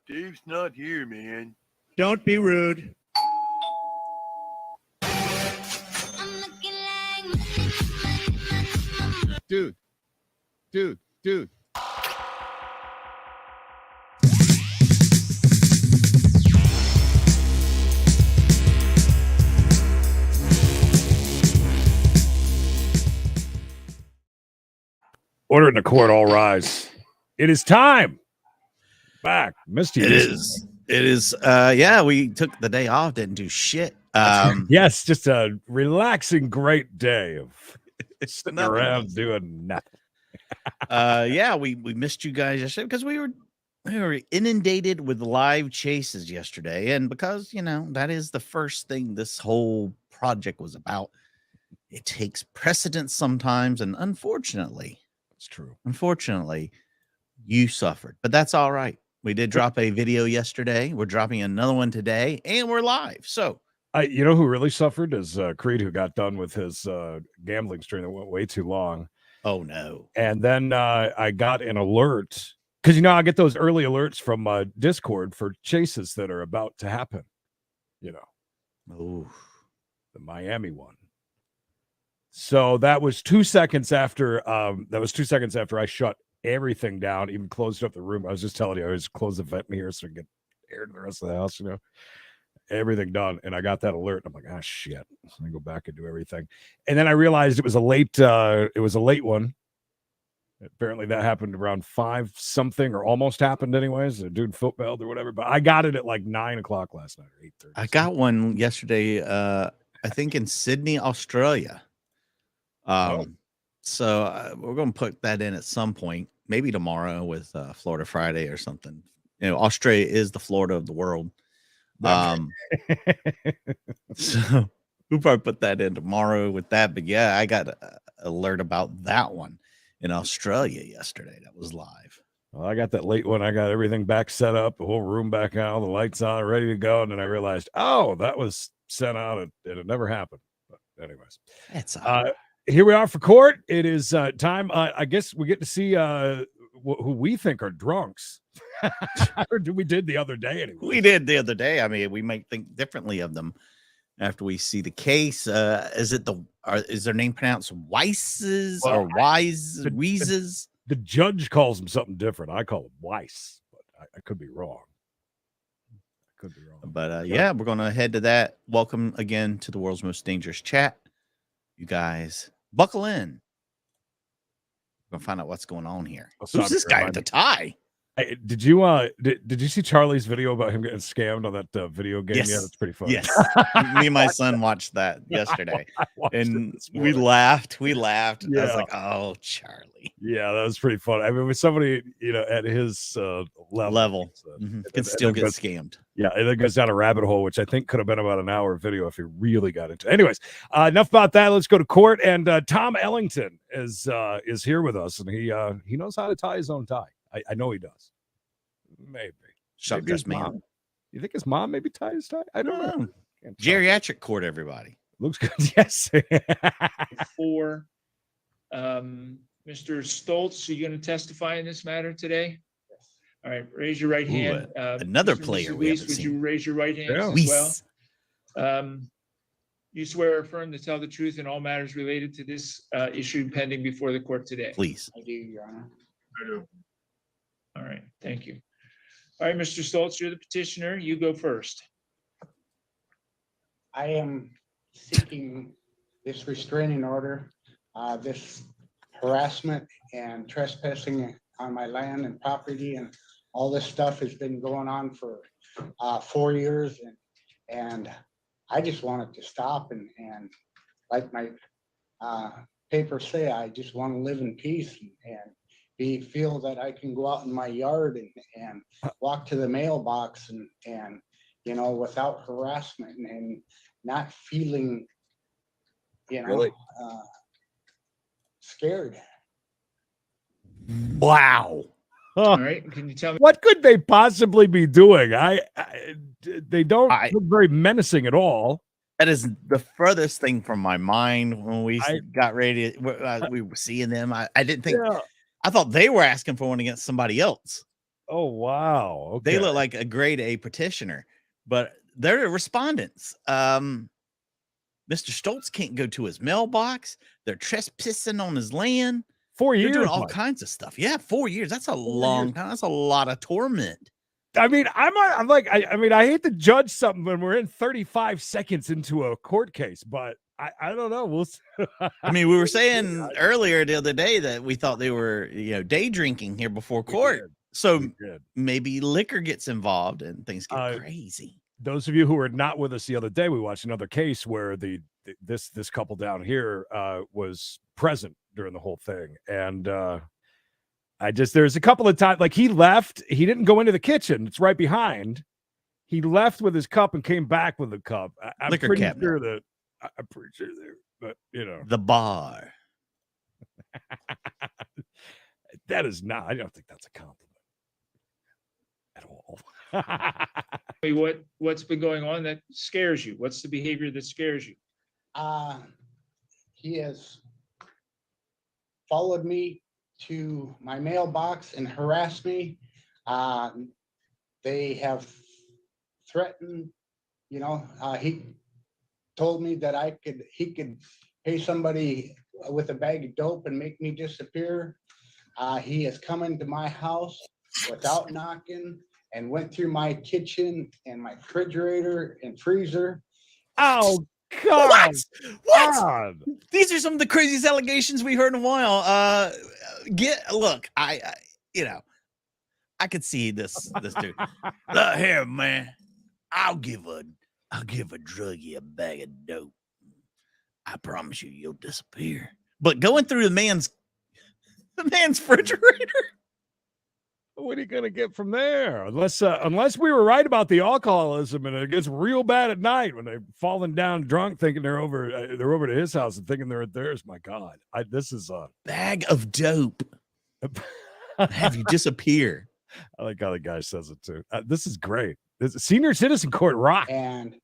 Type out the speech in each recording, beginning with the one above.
Dave's not here, man. Don't be rude. Dude. Order in the court, all rise. It is time. Back. Missed you. It is. Yeah, we took the day off, didn't do shit. Yes, just a relaxing, great day of sitting Nothing around else. doing nothing. Yeah, we missed you guys yesterday because we were inundated with live chases yesterday, and because that is the first thing this whole project was about. It takes precedence sometimes, and unfortunately, It's true. you suffered, but that's all right. We did drop a video yesterday. We're dropping another one today, and we're live. So, You know who really suffered is Creed, who got done with his gambling stream that went way too long. oh no, And then I got an alert because I get those early alerts from Discord for chases that are about to happen. oh, The Miami one. So that was 2 seconds after. I shut everything down, even closed up the room. I was just telling you, I just closed the vent mirror so I could get air to the rest of the house. Everything done, and I got that alert. I'm like, ah, shit. Let me go back and do everything. And then I realized it was a late. It was a late one. Apparently, that happened around 5 something, or almost happened anyways. A dude footballed or whatever. But I got it at like 9 o'clock last night or 8:30. I got one yesterday. I think in Sydney, Australia. So we're going to put that in at some point, maybe tomorrow with Florida Friday or something. Australia is the Florida of the world. So we'll probably put that in tomorrow with that. But yeah, I got an alert about that one in Australia yesterday. That was live. Well, I got that late one. I got everything back set up, the whole room back out, the lights on, ready to go. And then I realized, that was sent out and it never happened. But anyways, That's here we are for court. It is time. I guess we get to see who we think are drunks. Or we did the other day anyway. We did the other day. I mean, we might think differently of them after we see the case. Is their name pronounced Weisses or Wise Weeses? The judge calls him something different. I call him Weiss, but I could be wrong. But yeah, we're going to head to that. Welcome again to the world's most dangerous chat. You guys, buckle in. We're going to find out what's going on here. Who's this guy with the tie? Hey, did you see Charlie's video about him getting scammed on that video game? Yes. Yeah, that's pretty funny. Yes. Me and my son watched that yesterday. And we laughed. Yeah. I was like, oh, Charlie. Yeah, that was pretty funny. I mean, with somebody, at his level. Could still get scammed. Yeah, and it goes down a rabbit hole, which I think could have been about an hour video if he really got into it. Anyways, enough about that. Let's go to court. And Tom Ellington is here with us, and he knows how to tie his own tie. I know he does. Maybe. Maybe his mom. You think his mom maybe tied his tie? I don't know. Geriatric court, everybody. Looks good. Yes. For Mr. Stoltz, are you going to testify in this matter today? Yes. All right. Raise your right hand. Another player. Would you raise your right hand as well? You swear or affirm to tell the truth in all matters related to this issue pending before the court today? Please. I do, Your Honor. I do. All right, thank you. All right, Mr. Stoltz, you're the petitioner. You go first. I am seeking this restraining order, this harassment and trespassing on my land and property, and all this stuff has been going on for 4 years, and I just want it to stop. And like my papers say, I just want to live in peace and feel that I can go out in my yard and walk to the mailbox and without harassment and not feeling really scared. Wow. All right. Can you tell me what could they possibly be doing? They don't look very menacing at all. That is the furthest thing from my mind when we got ready. We were seeing them. I didn't think. Yeah. I thought they were asking for one against somebody else. Oh wow. Okay. They look like a grade A petitioner, but they're respondents. Mr. Stoltz can't go to his mailbox. They're trespassing on his land. 4 They're years. doing all Mike. kinds of stuff. Yeah, 4 years. That's a long time. That's a lot of torment. I mean, I'm like, I mean, I hate to judge something when we're in 35 seconds into a court case, but I don't know. We'll see. I mean, we were saying earlier the other day that we thought they were, day drinking here before court. So maybe liquor gets involved and things get crazy. Those of you who were not with us the other day, we watched another case where this couple down here was present during the whole thing. And there's a couple of times, like he left, he didn't go into the kitchen. It's right behind. He left with his cup and came back with the cup. I'm Liquor pretty cabinet. sure that, but the bar. That is not, I don't think that's a compliment at all. What's been going on that scares you? What's the behavior that scares you? He has followed me to my mailbox and harassed me. They have threatened, he told me that he could pay somebody with a bag of dope and make me disappear. He has come into my house without knocking and went through my kitchen and my refrigerator and freezer. Oh God! What? God. These are some of the craziest allegations we heard in a while. Look, I could see this dude. Look here, man. I'll give a druggie a bag of dope. I promise you'll disappear. But going through the man's refrigerator. What are you gonna get from there? Unless we were right about the alcoholism and it gets real bad at night when they're falling down drunk, thinking they're over to his house and thinking they're at theirs. My God, this is a bag of dope. Have you disappear? I like how the guy says it too. This is great. This senior citizen court rock. And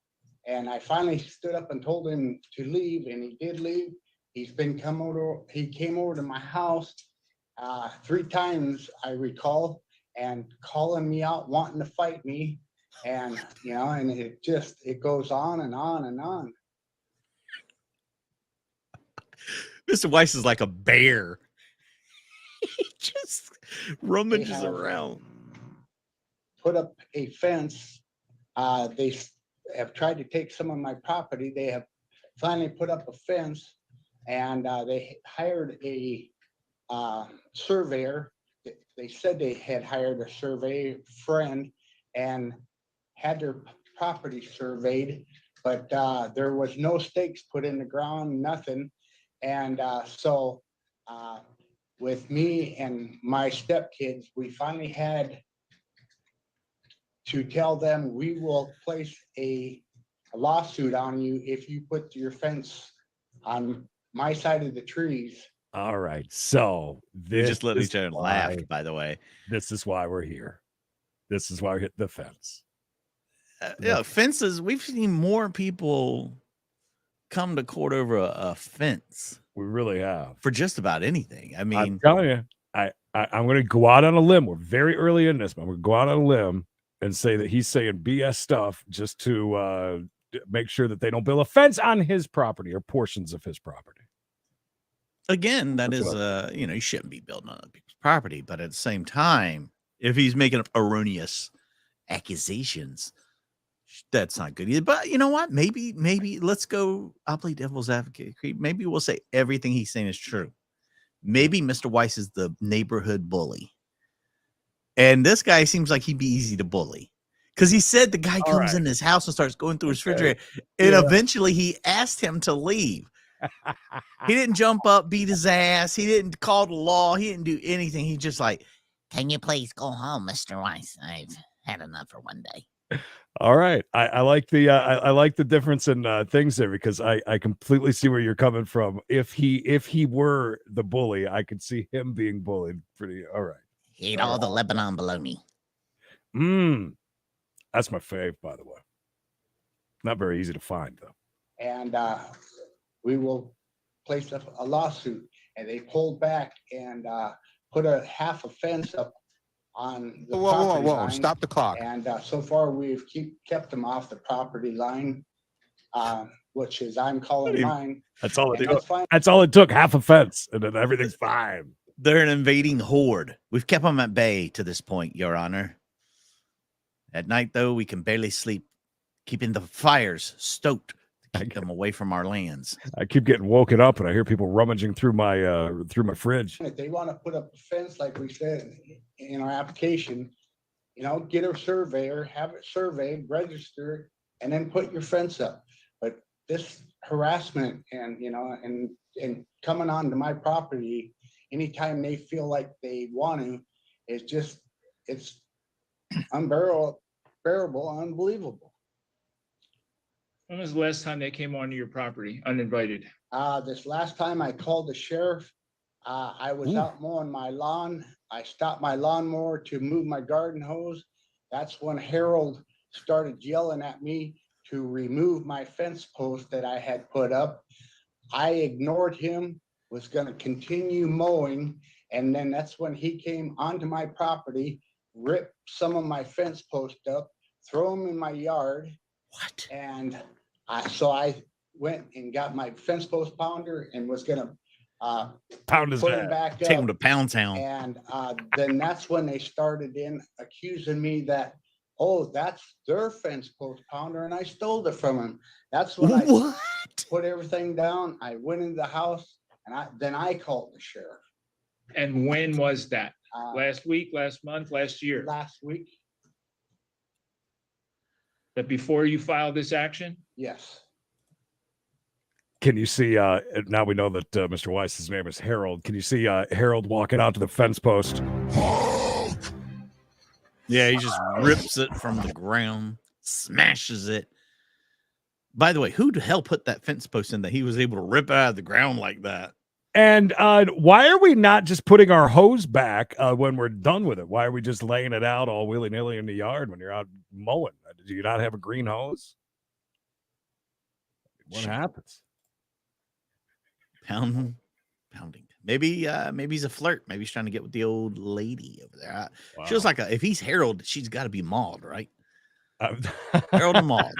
I finally stood up and told him to leave, and he did leave. He came over to my house 3 times, I recall, and calling me out, wanting to fight me. And, and it goes on and on and on. Mr. Weiss is like a bear. He just rummages around. Put up a fence. They have tried to take some of my property. They have finally put up a fence, and they hired a surveyor. They said they had hired a survey friend and had their property surveyed, but there was no stakes put in the ground, nothing. And so with me and my stepkids, we finally had to tell them we will place a lawsuit on you if you put your fence on my side of the trees. All right. So we just let each other laugh, by the way. This is why we're here. This is why we hit the fence. Fences. We've seen more people come to court over a fence. We really have. For just about anything. I mean, I'm telling you, I'm going to go out on a limb. We're very early in this, but I'm going to go out on a limb and say that he's saying BS stuff just to make sure that they don't build a fence on his property or portions of his property. Again, you shouldn't be building on other people's property, but at the same time, if he's making erroneous accusations, that's not good either. But you know what? Maybe let's go. I'll play devil's advocate. Maybe we'll say everything he's saying is true. Maybe Mr. Weiss is the neighborhood bully. And this guy seems like he'd be easy to bully. Because he said the guy comes in his house and starts going through his refrigerator. And eventually he asked him to leave. He didn't jump up, beat his ass. He didn't call the law. He didn't do anything. He just like, can you please go home, Mr. Weiss? I've had enough for one day. All right. I like the I like the difference in things there, because I completely see where you're coming from. If he were the bully, I could see him being bullied pretty. All right. Eat all the Lebanon bologna. That's my fave, by the way. Not very easy to find, though. And we will place a lawsuit. And they pulled back and put a half a fence up on the Whoa, property line. Stop the clock. And so far, we've kept them off the property line, which is I'm calling mine. That's all it And took. that's fine. That's all it took. Half a fence, and then everything's fine. They're an invading horde. We've kept them at bay to this point, Your Honor. At night, though, we can barely sleep, keeping the fires stoked to keep them away from our lands. I keep getting woken up, and I hear people rummaging through my fridge. If they want to put up a fence, like we said in our application, get a surveyor, have it surveyed, registered, and then put your fence up. But this harassment and coming onto my property anytime they feel like they want to, it's unbearable, unbelievable. When was the last time they came onto your property uninvited? This last time I called the sheriff, I was out mowing my lawn. I stopped my lawnmower to move my garden hose. That's when Harold started yelling at me to remove my fence post that I had put up. I ignored him, was going to continue mowing, and then that's when he came onto my property, ripped some of my fence posts up, throw them in my yard. What? And so I went and got my fence post pounder and was going to Pound his put him dad. back Take them up. to Pound Town. And then that's when they started in accusing me that, oh, that's their fence post pounder, and I stole it from him. That's when I put everything down. I went into the house, and then I called the sheriff. And when was that? Last week, last month, last year? Last week, That before you filed this action? yes. Can you see, now we know that Mr. Weiss's name is Harold. Can you see Harold walking out to the fence post? Yeah, he just rips it from the ground, smashes it. By the way, who the hell put that fence post in that he was able to rip it out of the ground like that? And why are we not just putting our hose back when we're done with it? Why are we just laying it out all willy-nilly in the yard when you're out mowing? Do you not have a green hose? What happens? Pounding. Maybe he's a flirt. Maybe he's trying to get with the old lady over there. Wow. Feels like if he's Harold, she's got to be Maud, right? Harold and Maud.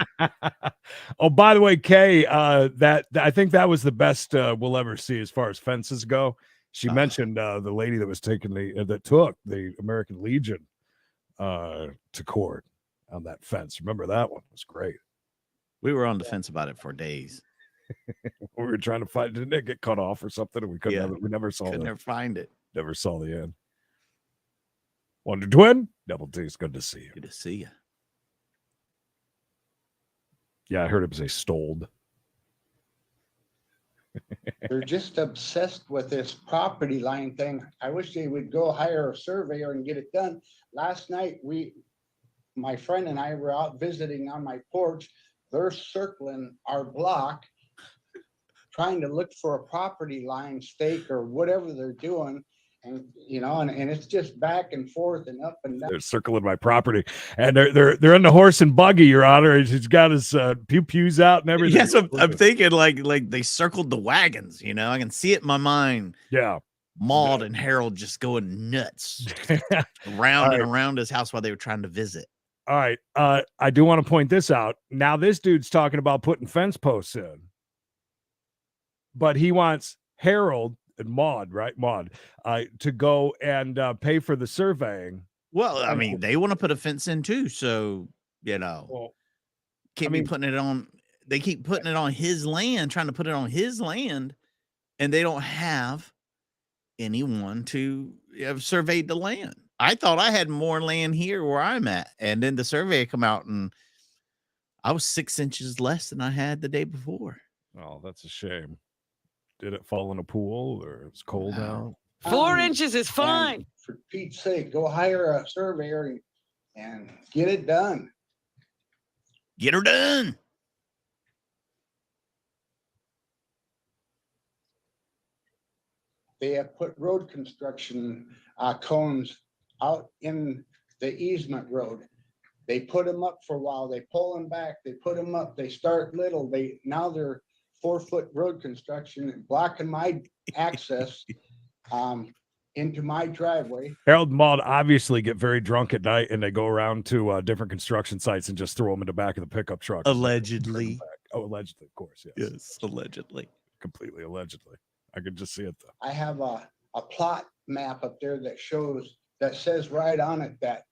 Oh, by the way, Kay, that I think that was the best we'll ever see as far as fences go. She mentioned the lady that was taking that took the American Legion to court on that fence. Remember that one? It was great. We were on the fence about it for days. We were trying to find, didn't it get cut off or something? And we couldn't. We never saw Could never find it. Never saw the end. Wonder Twin, Double T, it's good to see you. Good to see you. Yeah, I heard it was a stoled. They're just obsessed with this property line thing. I wish they would go hire a surveyor and get it done. Last night, my friend and I were out visiting on my porch. They're circling our block, trying to look for a property line stake or whatever they're doing. And and it's just back and forth and up and down. They're circling my property, and they're in the horse and buggy, Your Honor. He's got his pews out and everything. Yes, I'm thinking like they circled the wagons. I can see it in my mind. Yeah, Maud and Harold just going nuts around and around his house while they were trying to visit. All right, I do want to point this out. Now this dude's talking about putting fence posts in, but he wants Harold and Maud, right? Maud, to go and pay for the surveying. Well, I mean, they want to put a fence in too, so be putting it on. They keep putting it on his land, trying to put it on his land, and they don't have anyone to have surveyed the land. I thought I had more land here where I'm at, and then the survey come out, and I was 6 inches less than I had the day before. Oh, that's a shame. Did it fall in a pool or it's cold out? 4 inches is fine. And for Pete's sake, go hire a surveyor and get it done. Get her done. They have put road construction cones out in the easement road. They put them up for a while. They pull them back. They put them up. They start little. Now they're 4-foot road construction blocking my access. into my driveway. Harold and Maud obviously get very drunk at night, and they go around to different construction sites and just throw them in the back of the pickup truck. Allegedly. Oh, allegedly, of course. Yes, allegedly. Completely allegedly. I could just see it though. I have a plot map up there that says right on it that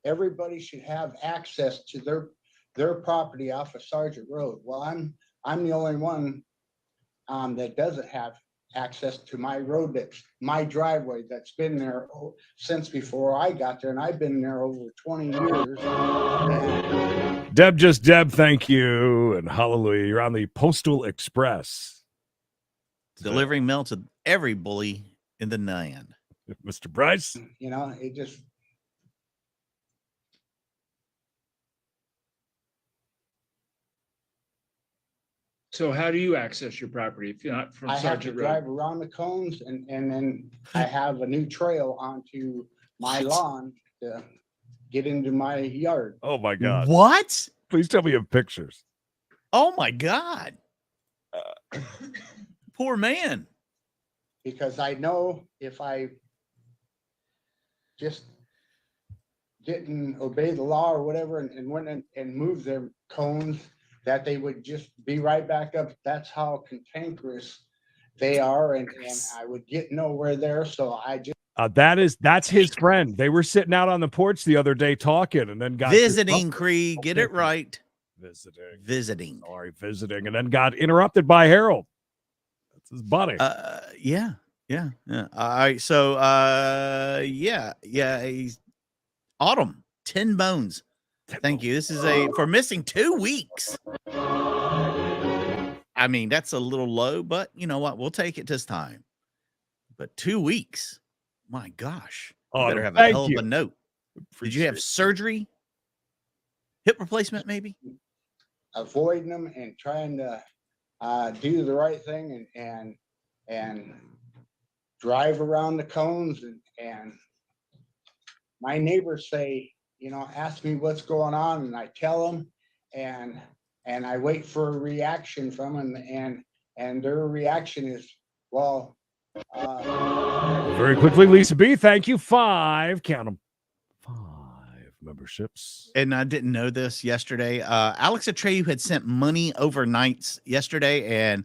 everybody should have access to their property off of Sargent Road. Well, I'm the only one that doesn't have access to my road, that's my driveway, that's been there since before I got there, and I've been there over 20 years. And Deb, thank you, and hallelujah. You're on the Postal Express. Delivering mail to every bully in the land. Mr. Bryce. you know, it just, So how do you access your property if you're not from I have to Sergeant Road? drive around the cones, and then I have a new trail onto my lawn to get into my yard. Oh my God. What? Please tell me you have pictures. Oh my God. Poor man. Because I know if I just didn't obey the law or whatever and went and moved their cones, that they would just be right back up. That's how cantankerous they are, and I would get nowhere there. So I just That's his friend. They were sitting out on the porch the other day talking, and then got Visiting, Creed. Get it right. Visiting. Sorry, visiting, and then got interrupted by Harold. That's his buddy. Yeah. All right. So he's Autumn. 10 bones. Thank you. This is for missing 2 weeks. I mean, that's a little low, but you know what? We'll take it this time. But 2 weeks. My gosh. You better have a hell of a note. Did you have surgery? Hip replacement, maybe? avoiding them and trying to do the right thing and drive around the cones, and my neighbors say, ask me what's going on, and I tell them, and I wait for a reaction from them, and their reaction is, well, very quickly, Lisa B, thank you. 5, count them, 5 memberships. And I didn't know this yesterday. Alex Atreyu had sent money overnight yesterday, and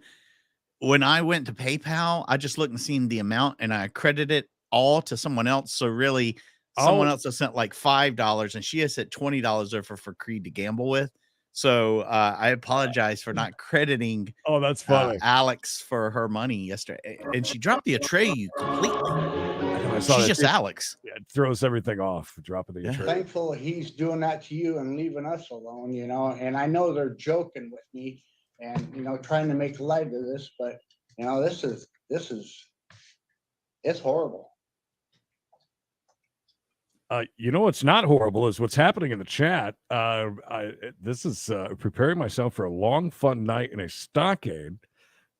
when I went to PayPal, I just looked and seen the amount, and I credited it all to someone else. So really, someone else has sent like $5, and she has sent $20 over for Creed to gamble with. So I apologize for not crediting. Oh, that's funny. Alex for her money yesterday, and she dropped the Atreyu completely. She's just Alex. Yeah, it throws everything off. Dropping the Atreyu. Thankful he's doing that to you and leaving us alone, and I know they're joking with me and trying to make light of this, but this is it's horrible. What's not horrible is what's happening in the chat. This is preparing myself for a long, fun night in a stockade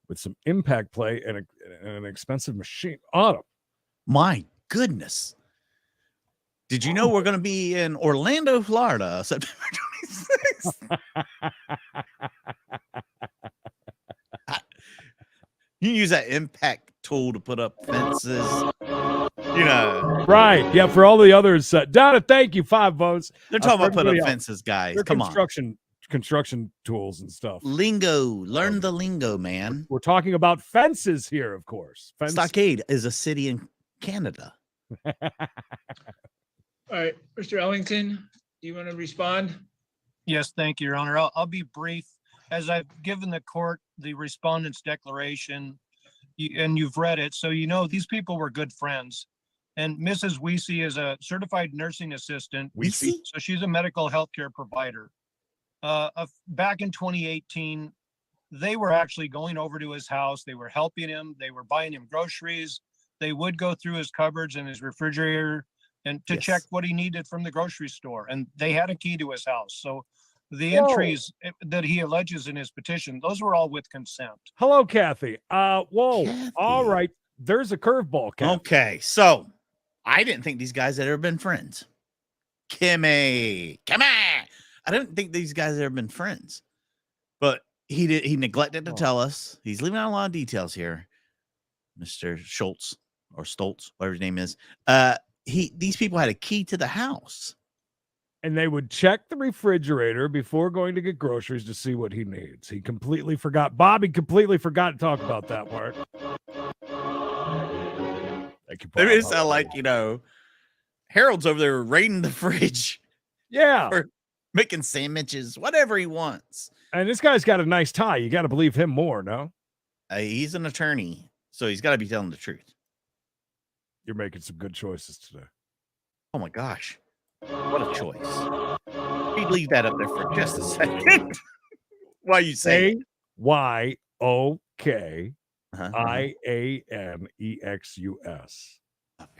with some impact play and an expensive machine. Autumn. My goodness. Did you know we're going to be in Orlando, Florida, September 26th? You use that impact tool to put up fences. Right. Yeah, for all the others. Donna, thank you. 5 votes. They're talking about putting up fences, guys. Come on. Construction tools and stuff. Lingo. Learn the lingo, man. We're talking about fences here, of course. Stockade is a city in Canada. All right, Mr. Ellington, do you want to respond? Yes, thank you, Your Honor. I'll be brief. As I've given the court the respondent's declaration, and you've read it, so these people were good friends. And Mrs. Weesey is a certified nursing assistant. Weesey? So she's a medical healthcare provider. Back in 2018, they were actually going over to his house. They were helping him. They were buying him groceries. They would go through his cupboards and his refrigerator and to check what he needed from the grocery store. And they had a key to his house. So the entries that he alleges in his petition, those were all with consent. Hello, Kathy. Kathy. All right. There's a curveball, Kathy. Okay, so I didn't think these guys had ever been friends. Kimmy. I didn't think these guys had ever been friends. But he neglected to tell us. He's leaving out a lot of details here, Mr. Schultz. or Stoltz, whatever his name is. These people had a key to the house. And they would check the refrigerator before going to get groceries to see what he needs. He completely forgot. Bobby completely forgot to talk about that part. Thank you, Maybe Bob. it sound like, Harold's over there raiding the fridge. Yeah. Or making sandwiches, whatever he wants. And this guy's got a nice tie. You got to believe him more, no? He's an attorney, so he's got to be telling the truth. You're making some good choices today. Oh my gosh. What a choice. We'd leave that up there for just a second. Why you say YOKIANEXUS.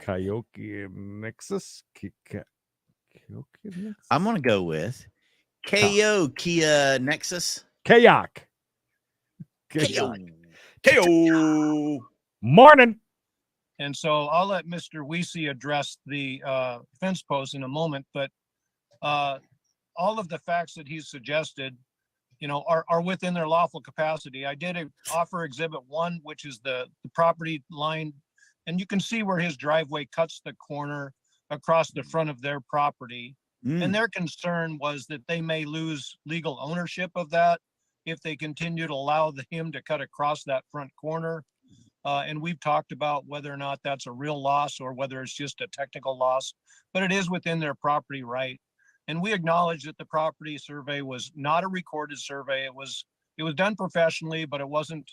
Kyoki Nexus. I'm going to go with KO Kia Nexus. Kayak. KO. Morning. And so I'll let Mr. Weesey address the fence post in a moment, but all of the facts that he's suggested, are within their lawful capacity. I did offer Exhibit 1, which is the property line, and you can see where his driveway cuts the corner across the front of their property. And their concern was that they may lose legal ownership of that if they continue to allow him to cut across that front corner. And we've talked about whether or not that's a real loss or whether it's just a technical loss, but it is within their property right. And we acknowledge that the property survey was not a recorded survey. It was done professionally, but it wasn't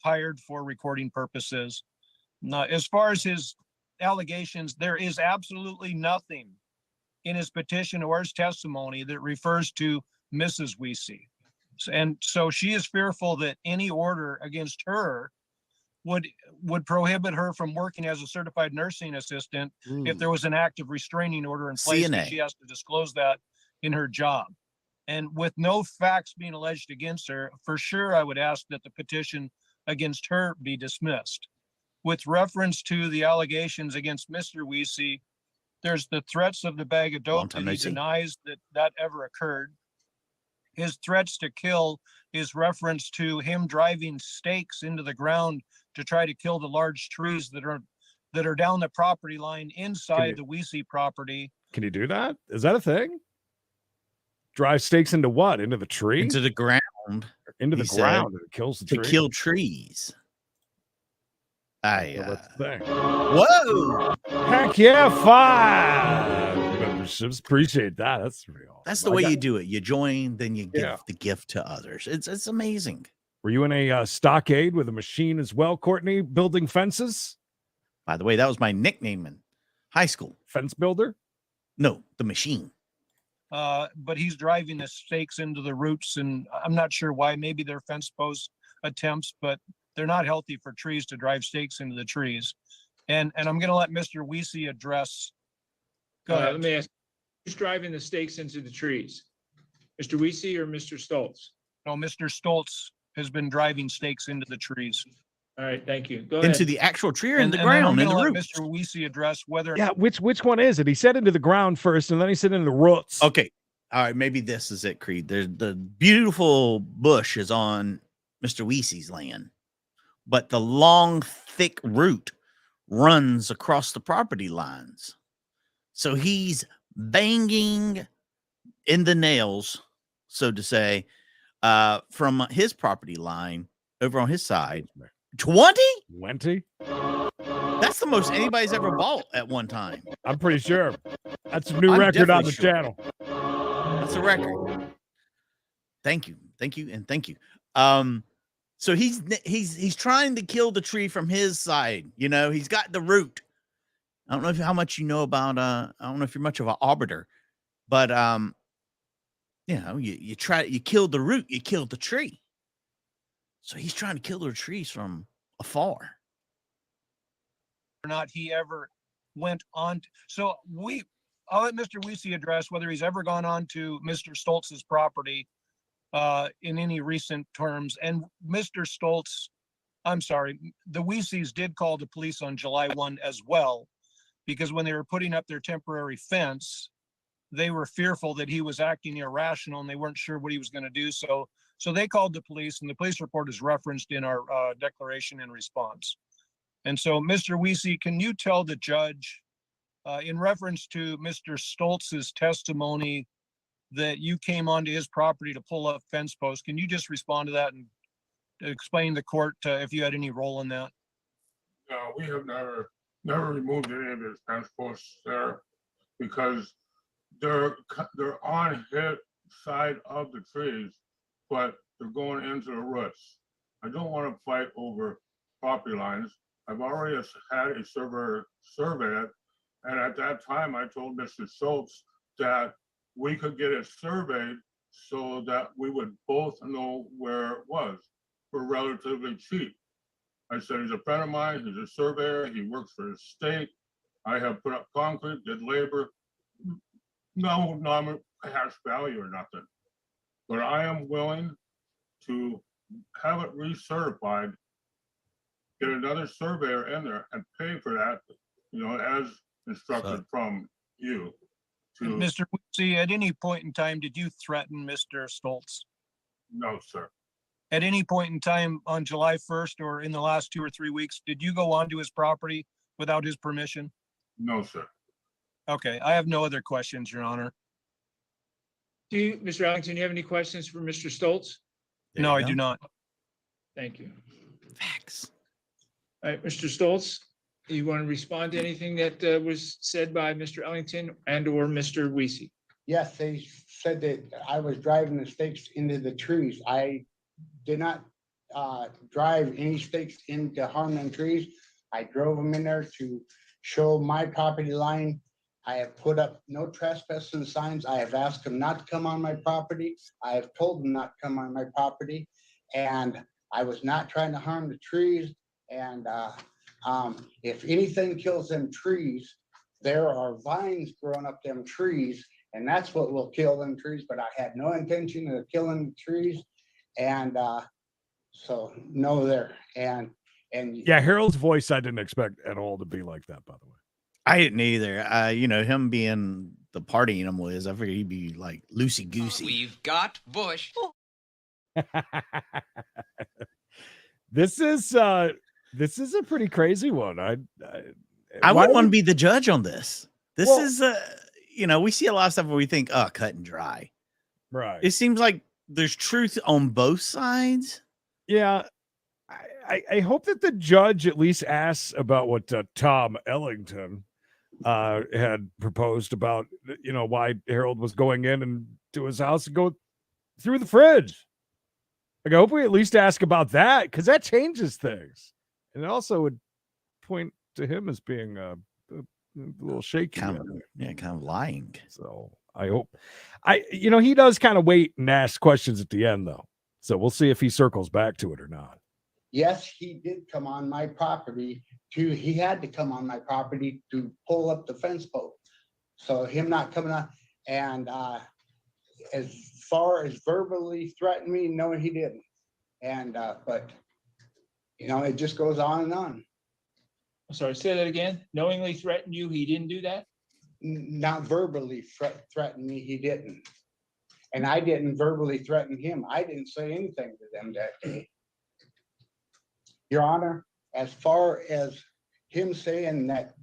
hired for recording purposes. Now, as far as his allegations, there is absolutely nothing in his petition or his testimony that refers to Mrs. Weesey. And so she is fearful that any order against her would prohibit her from working as a certified nursing assistant if there was an active restraining order in place. And she has to disclose that in her job. And with no facts being alleged against her, for sure, I would ask that the petition against her be dismissed. With reference to the allegations against Mr. Weesey, there's the threats of the bag of dope that he denies that ever occurred. His threats to kill is reference to him driving stakes into the ground to try to kill the large trees that are down the property line inside the Weesey property. Can you do that? Is that a thing? Drive stakes into what? Into the tree? Into the ground. Into the ground. And it kills the tree. To kill trees. Whoa! Heck yeah! 5 memberships. Appreciate that. That's real. That's the way you do it. You join, then you give the gift to others. It's amazing. Were you in a stockade with a machine as well, Courtney? Building fences? By the way, that was my nickname in high school. Fence builder? No, the machine. But he's driving the stakes into the roots, and I'm not sure why. Maybe they're fence post attempts, but they're not healthy for trees to drive stakes into the trees. And I'm going to let Mr. Weesey address. Go ahead. Let me ask, who's driving the stakes into the trees? Mr. Weesey or Mr. Stoltz? No, Mr. Stoltz has been driving stakes into the trees. All right, thank you. Go ahead. Into the actual tree or in the ground, in the roots? Mr. Weesey address whether. Yeah, which one is it? He said into the ground first, and then he said into the roots. Okay. All right, maybe this is it, Creed. There's the beautiful bush is on Mr. Weesey's land, but the long, thick root runs across the property lines. So he's banging in the nails, so to say, from his property line over on his side. 20? 20? That's the most anybody's ever bought at one time. I'm pretty sure. That's a new record on the channel. That's a record. Thank you. Thank you. And thank you. So he's trying to kill the tree from his side. He's got the root. I don't know how much you know about I don't know if you're much of an arbiter, but you kill the root, you kill the tree. So he's trying to kill the trees from afar. Or not he ever went on. I'll let Mr. Weesey address whether he's ever gone on to Mr. Stoltz's property in any recent terms. And Mr. Stoltz, I'm sorry, the Weeseys did call the police on July 1 as well, because when they were putting up their temporary fence, they were fearful that he was acting irrational and they weren't sure what he was going to do. So they called the police, and the police report is referenced in our declaration in response. And so, Mr. Weesey, can you tell the judge, in reference to Mr. Stoltz's testimony that you came onto his property to pull up fence posts, can you just respond to that and explain to the court if you had any role in that? No, we have never removed any of his fence posts there because they're on his side of the trees, but they're going into the roots. I don't want to fight over property lines. I've already had a surveyor survey it, and at that time I told Mr. Schultz that we could get it surveyed so that we would both know where it was for relatively cheap. I said, he's a friend of mine, he's a surveyor, he works for the state. I have put up concrete, did labor, no non-cash value or nothing. But I am willing to have it recertified, get another surveyor in there and pay for that, as instructed from you. Mr. Weesey, at any point in time, did you threaten Mr. Stoltz? No, sir. At any point in time on July 1st or in the last 2 or 3 weeks, did you go onto his property without his permission? No, sir. Okay, I have no other questions, Your Honor. Do you, Mr. Ellington, do you have any questions for Mr. Stoltz? No, I do not. Thank you. Facts. All right, Mr. Stoltz, you want to respond to anything that was said by Mr. Ellington and or Mr. Weesey? Yes, they said that I was driving the stakes into the trees. I did not drive any stakes into harming trees. I drove them in there to show my property line. I have put up no trespassing signs. I have asked them not to come on my property. I have told them not to come on my property. And I was not trying to harm the trees. And if anything kills them trees, there are vines growing up them trees, and that's what will kill them trees. But I had no intention of killing the trees. And so no there. And Yeah, Harold's voice I didn't expect at all to be like that, by the way. I didn't either. Him being the party animal is, I figured he'd be like loosey goosey. We've got Bush. This is a pretty crazy one. I wouldn't want to be the judge on this. This is we see a lot of stuff where we think, oh, cut and dry. Right. It seems like there's truth on both sides. Yeah. I hope that the judge at least asks about what Tom Ellington had proposed about, why Harold was going in and to his house and go through the fridge. Like, I hope we at least ask about that, because that changes things. And it also would point to him as being a little shaky. Kind of lying. So I hope he does kind of wait and ask questions at the end, though. So we'll see if he circles back to it or not. yes, he did come on my property he had to come on my property to pull up the fence post. So him not coming on, and as far as verbally threatened me, no, he didn't. And but it just goes on and on. I'm sorry, say that again. Knowingly threatened you, he didn't do that? Not verbally threaten me, he didn't. And I didn't verbally threaten him. I didn't say anything to them that day. Your Honor, as far as him saying that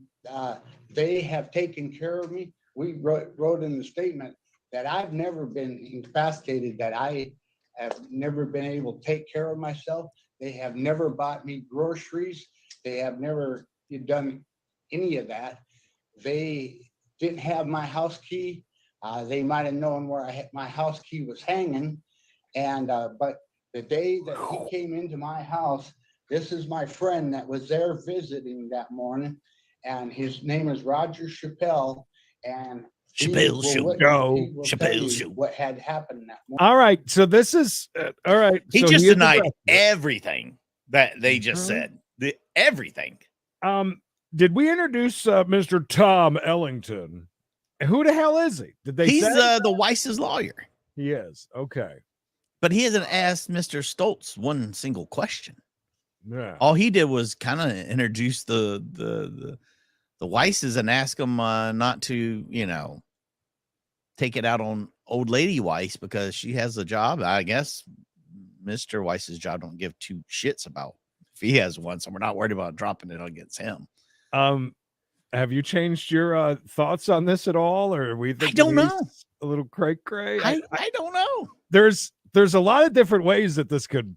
they have taken care of me, we wrote in the statement that I've never been incapacitated, that I have never been able to take care of myself. They have never bought me groceries. They have never done any of that. They didn't have my house key. They might have known where my house key was hanging. And but the day that he came into my house, this is my friend that was there visiting that morning, and his name is Roger Chappelle. And Chappelle Show. What had happened that morning. All right, so this is all right. He so just is denied arrested. everything that they just said. Everything. Did we introduce Mr. Tom Ellington? Who the hell is he? Did they? He's say? the Weiss's lawyer. He is okay. But he hasn't asked Mr. Stoltz one single question. Yeah. All he did was kind of introduce the Weisses and ask them not to, take it out on old lady Weiss because she has a job. I guess Mr. Weiss's job don't give two shits about if he has one, so we're not worried about dropping it against him. Have you changed your thoughts on this at all, or are we thinking don't know. a little cray? I don't know. There's a lot of different ways that this could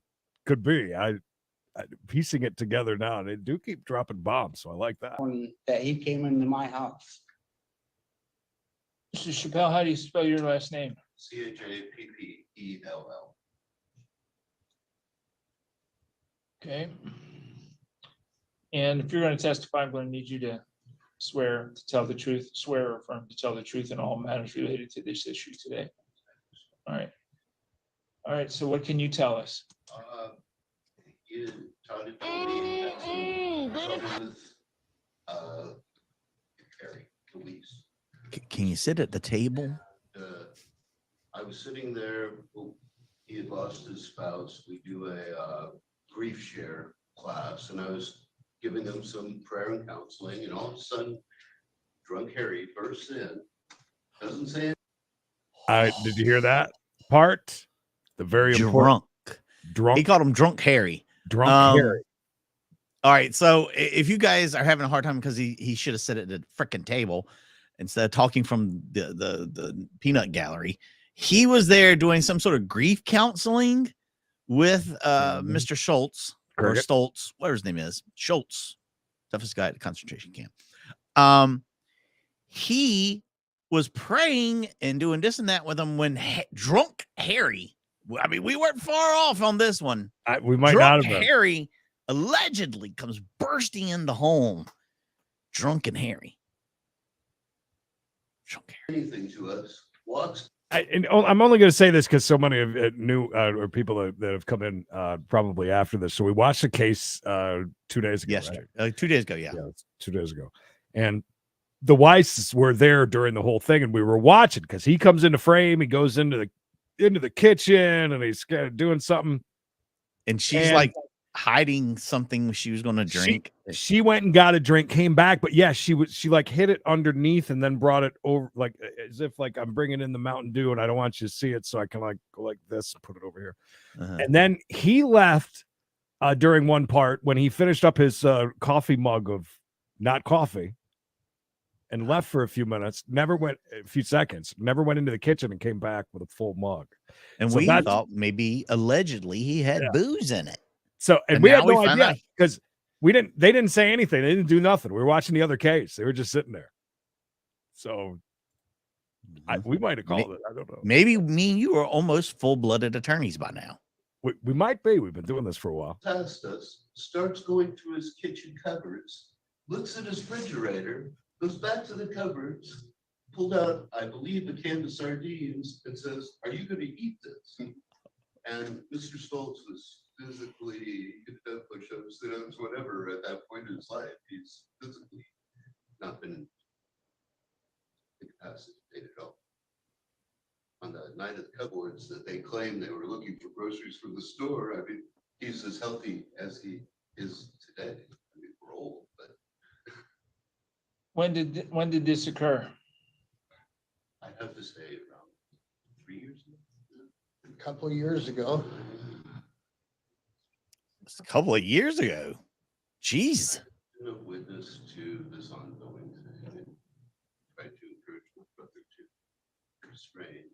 be. I piecing it together now, and they do keep dropping bombs, so I like that. That he came into my house. Mr. Chappelle, how do you spell your last name? CHAPPELL. Okay. And if you're going to testify, I'm going to need you to swear to tell the truth, swear or affirm to tell the truth in all matters related to this issue today. All right. All right. So what can you tell us? Tony told me had some trouble with Harry, Louise. Can you sit at the table? I was sitting there. He had lost his spouse. We do a grief share class, and I was giving them some prayer and counseling, and all of a sudden, drunk Harry bursts in, doesn't say it. Did you hear that part? The very important drunk. He called him Drunk Harry. Drunk Harry. All right. So if you guys are having a hard time because he should have sat at the freaking table instead of talking from the peanut gallery, he was there doing some sort of grief counseling with Mr. Schultz or Stoltz, whatever his name is, Schultz, toughest guy at the concentration camp. He was praying and doing this and that with him when drunk Harry. I mean, we weren't far off on this one. We might drunk not have been. Harry allegedly comes bursting in the home. Drunken Harry. Drunk Harry. Anything to us. Walks. I'm only going to say this because so many of new or people that have come in probably after this. So we watched the case 2 days ago. Yesterday, 2 days ago, yeah, 2 days ago, and the Weisses were there during the whole thing, and we were watching because he comes into frame. He goes into the kitchen, and he's doing something, and she's like hiding something she was going to drink. She went and got a drink, came back, but yeah, she like hid it underneath and then brought it over, like as if like I'm bringing in the Mountain Dew and I don't want you to see it, so I can like go like this and put it over here. And then he left during one part when he finished up his coffee mug of not coffee and left for a few minutes, a few seconds, never went into the kitchen and came back with a full mug. And so we thought maybe allegedly he had booze in it. So, and we had no idea because they didn't say anything. They didn't do nothing. We were watching the other case. They were just sitting there. So we might have called it. I don't know. Maybe me and you are almost full-blooded attorneys by now. We might be. We've been doing this for a while. Past us, starts going through his kitchen cupboards, looks at his refrigerator, goes back to the cupboards, pulled out, I believe, a can of sardines, and says, "Are you going to eat this?" And Mr. Stoltz was physically, he could have done push-ups, sit-ups, whatever at that point in his life. He's physically not been incapacitated at all. On the night of the cupboards that they claimed they were looking for groceries from the store, I mean, he's as healthy as he is today. I mean, we're old, but when did this occur? I have to say around 3 years ago. A couple of years ago. A couple of years ago. Jeez. I'm a witness to this ongoing thing. I try to encourage my brother to restrain.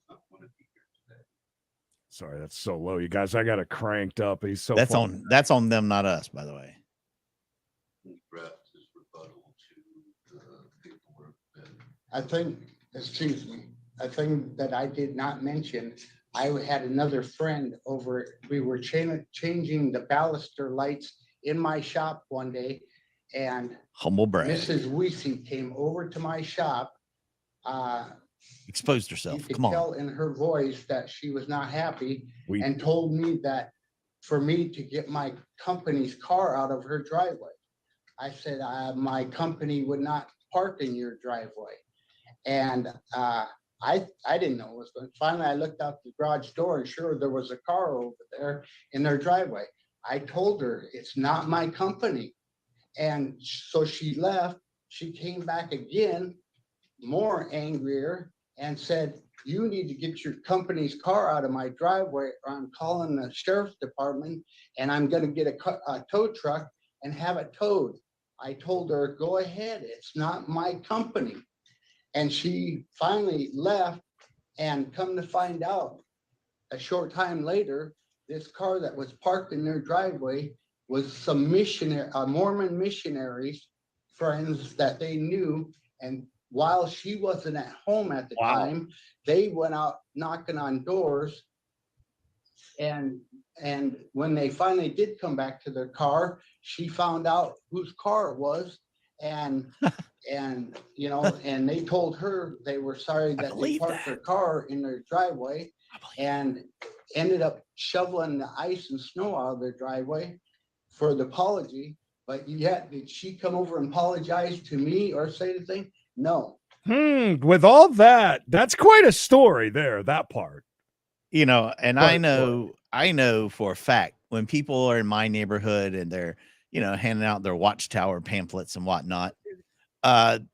I want to be here today. Sorry, that's so low, you guys. I got it cranked up. He's so that's on them, not us, by the way. Draft his rebuttal to the paperwork. I think, excuse me, a thing that I did not mention, I had another friend over, we were changing the baluster lights in my shop one day, and humble brag. Mrs. Weesey came over to my shop. Exposed herself. You could Come on. tell in her voice that she was not happy, and told me that for me to get my company's car out of her driveway. I said, my company would not park in your driveway. And I didn't know what was going on. Finally, I looked out the garage door, and sure, there was a car over there in their driveway. I told her, it's not my company. And so she left. She came back again, more angrier. and said, you need to get your company's car out of my driveway, or I'm calling the sheriff's department and I'm gonna get a tow truck and have it towed. I told her, go ahead, it's not my company. And she finally left, and come to find out, a short time later, this car that was parked in their driveway was some Mormon missionaries, friends that they knew. And while she wasn't at home at the time, they went out knocking on doors. And when they finally did come back to their car, she found out whose car it was. And you know, and they told her they were sorry that they parked their car in their driveway, and ended up shoveling the ice and snow out of their driveway for the apology. But yet, did she come over and apologize to me or say anything? No. With all that, that's quite a story there, that part. You know, and But- I know for a fact when people are in my neighborhood and they're, you know, handing out their watchtower pamphlets and whatnot,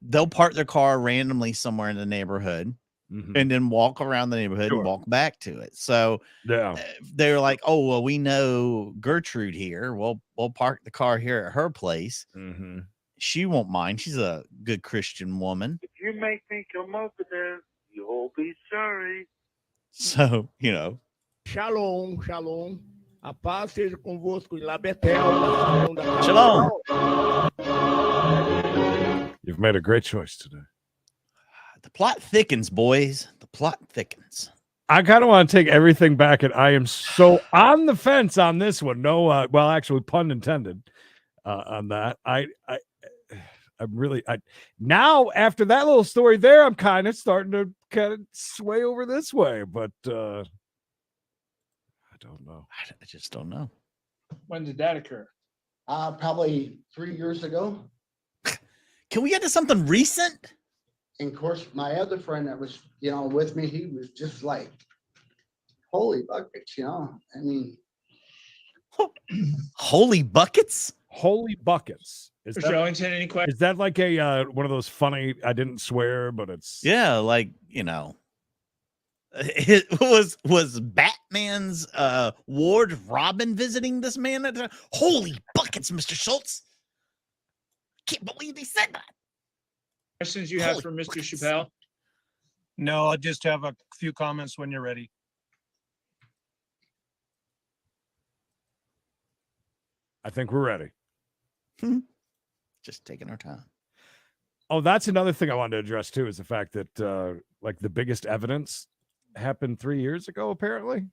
they'll park their car randomly somewhere in the neighborhood and then walk around the neighborhood and walk back to it. So Yeah. they're like, oh, well, we know Gertrude here. We'll park the car here at her place. She won't mind. She's a good Christian woman. If you make me come over there, you'll be sorry. So, you know. Shalom, shalom. A paz seja convosco em La Betel. Shalom. You've made a great choice today. The plot thickens, boys. The plot thickens. I kind of want to take everything back, and I am so on the fence on this one. No, well, actually, pun intended on that. I'm really now after that little story there, I'm kind of starting to kind of sway over this way, but I don't know. I just don't know. When did that occur? Probably 3 years ago. Can we get to something recent? And of course, my other friend that was, you know, with me, he was just like, holy buckets, you know. I mean, holy buckets? Holy buckets. Mr. Ellington, any questions? Is that like a one of those funny, I didn't swear, but it's Yeah, like, you know, it was Batman's ward Robin visiting this man at the, holy buckets, Mr. Schultz. Can't believe he said that. Questions you have for Mr. Chappelle? No, I'll just have a few comments when you're ready. I think we're ready. Just taking our time. Oh, that's another thing I wanted to address too, is the fact that like the biggest evidence happened 3 years ago, apparently.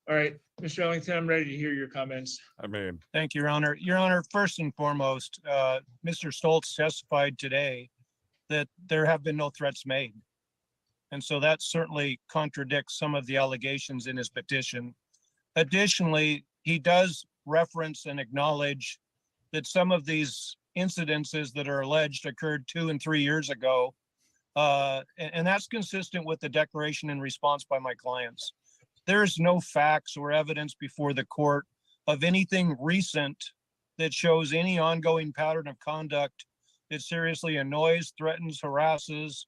All right, Mr. Ellington, I'm ready to hear your comments. I mean, Thank you, Your Honor. Your Honor, first and foremost, Mr. Stoltz testified today that there have been no threats made. And so that certainly contradicts some of the allegations in his petition. Additionally, he does reference and acknowledge that some of these incidences that are alleged occurred 2 and 3 years ago. And that's consistent with the declaration in response by my clients. There's no facts or evidence before the court of anything recent that shows any ongoing pattern of conduct that seriously annoys, threatens, harasses,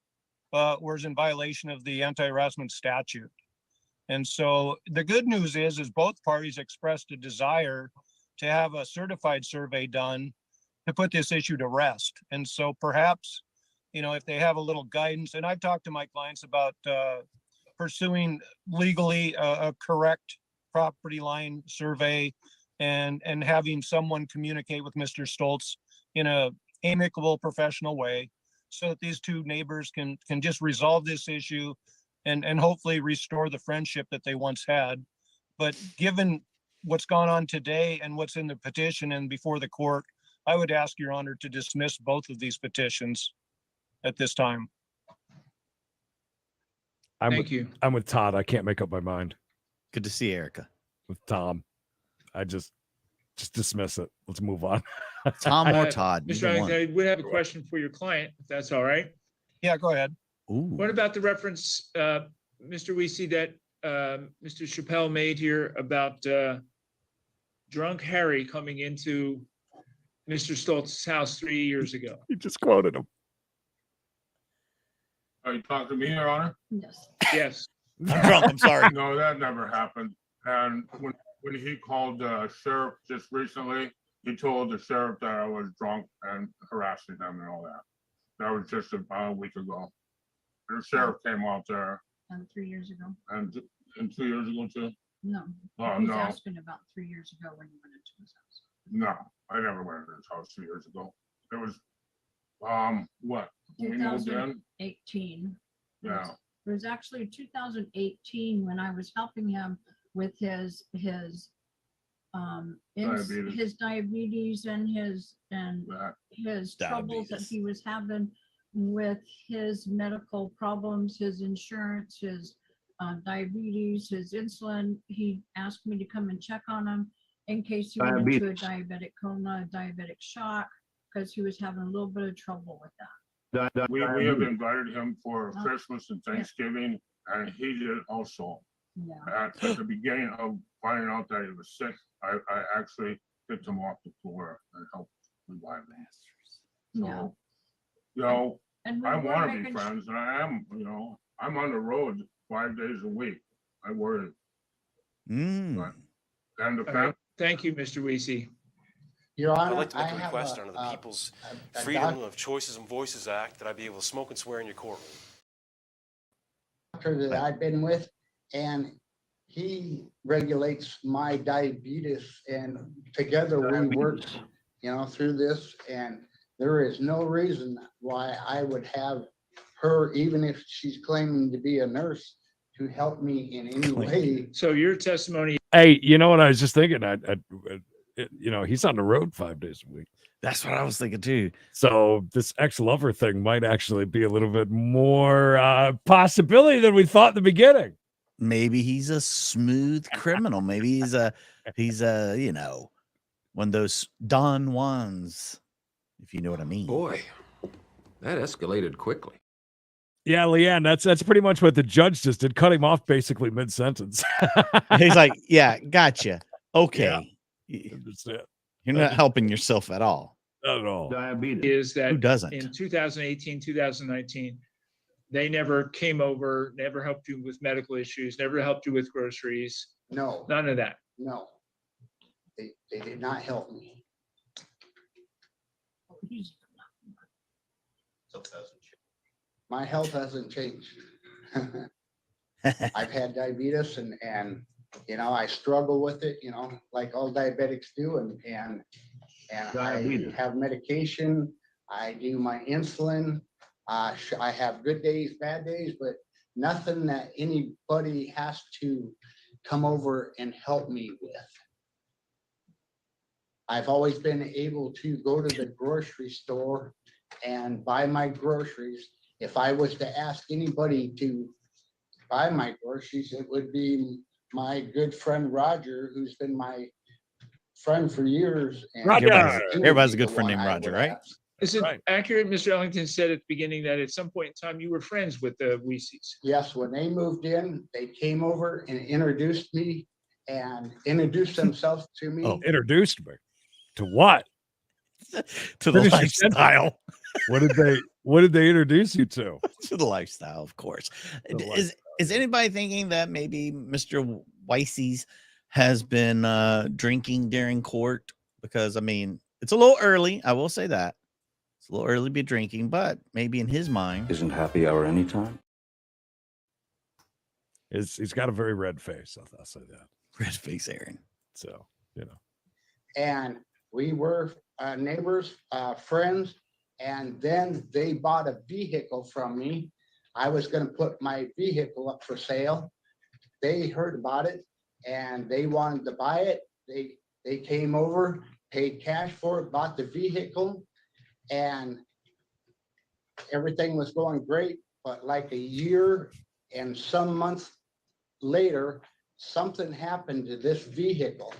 or is in violation of the anti-harassment statute. And so the good news is both parties expressed a desire to have a certified survey done to put this issue to rest. And so perhaps, you know, if they have a little guidance, and I've talked to my clients about pursuing legally a correct property line survey and having someone communicate with Mr. Stoltz in a amicable, professional way so that these two neighbors can just resolve this issue and hopefully restore the friendship that they once had. But given what's gone on today and what's in the petition and before the court, I would ask Your Honor to dismiss both of these petitions at this time. Thank you. I'm with Todd. I can't make up my mind Good to see Erica. with Tom. I just dismiss it. Let's move on. Tom or Todd. Mr. either one. Ellington, I would have a question for your client, if that's all right. Yeah, go ahead. Ooh. What about the reference, Mr. Weesey, that Mr. Chappelle made here about drunk Harry coming into Mr. Stoltz's house 3 years ago? You just quoted him. Are you talking to me, Your Honor? Yes. Yes. I'm drunk. I'm sorry. No, that never happened. And when he called the sheriff just recently, he told the sheriff that I was drunk and harassing him and all that. That was just about a week ago. And the sheriff came out there 3 years ago. and 2 years ago too. No. Oh, He's no. asking about 3 years ago when you went into his house. No, I never went to his house 2 years ago. It was, what? When we moved in? 2018. Yeah. It was actually 2018 when I was helping him with his diabetes and his troubles that Diabetes. he was having with his medical problems, his insurance, his diabetes, his insulin. He asked me to come and check on him in case he went into a diabetic coma, a diabetic shock, because he was having a little bit of trouble with that. We have invited him for Christmas and Thanksgiving, and he did also. Yeah. At the beginning of finding out that he was sick, I actually picked him off the floor and helped revive him. Yeah. So, you know, And I we're want to be making friends, and I am, you know, I'm on the road 5 days a week. I worry. Mm. And the All right. family, Thank you, Mr. Weesey. Your I'd Honor, like to make I a have request under the People's a Freedom of Choices and Voices Act that I be able to smoke and swear in your courtroom. doctor that I've been with, and he regulates my diabetes, and together we work, through this, and there is no reason why I would have her, even if she's claiming to be a nurse, to help me in any way. So your testimony, Hey, you know what I was just thinking? He's on the road 5 days a week. That's what I was thinking too. So this ex-lover thing might actually be a little bit more possibility than we thought in the beginning. Maybe he's a smooth criminal. Maybe he's a one of those Don Juans, if you know what I mean. Boy, that escalated quickly. Yeah, Leanne, that's pretty much what the judge just did. Cut him off basically mid-sentence. He's like, yeah, gotcha. Okay. That's it. You're not helping yourself at all. Not at all. is that Who doesn't? in 2018, 2019, they never came over, never helped you with medical issues, never helped you with groceries, No, none of that. no. They did not help me. My health hasn't changed. I've had diabetes and I struggle with it, like all diabetics do, and I have medication. I do my insulin. I have good days, bad days, but nothing that anybody has to come over and help me with. I've always been able to go to the grocery store and buy my groceries. If I was to ask anybody to buy my groceries, it would be my good friend Roger, who's been my friend for years. And Everybody's a good friend named Roger, right? Is it Right. accurate, Mr. Ellington said at the beginning that at some point in time you were friends with the Weeseys? Yes, when they moved in, they came over and introduced me and introduced themselves to me. Oh, introduced me to what? To the Finish your sentence. lifestyle. What did they introduce you to? To the lifestyle, of course. The Is anybody thinking that maybe Mr. Weisey's has been drinking during court? Because I mean, it's a little early. I will say that. It's a little early to be drinking, but maybe in his mind. Isn't happy hour anytime? He's got a very red face. I'll say that. Red face Aaron. So, And we were neighbors, friends, and then they bought a vehicle from me. I was going to put my vehicle up for sale. They heard about it and they wanted to buy it. They came over, paid cash for it, bought the vehicle, and everything was going great. But like a year and some months later, something happened to this vehicle.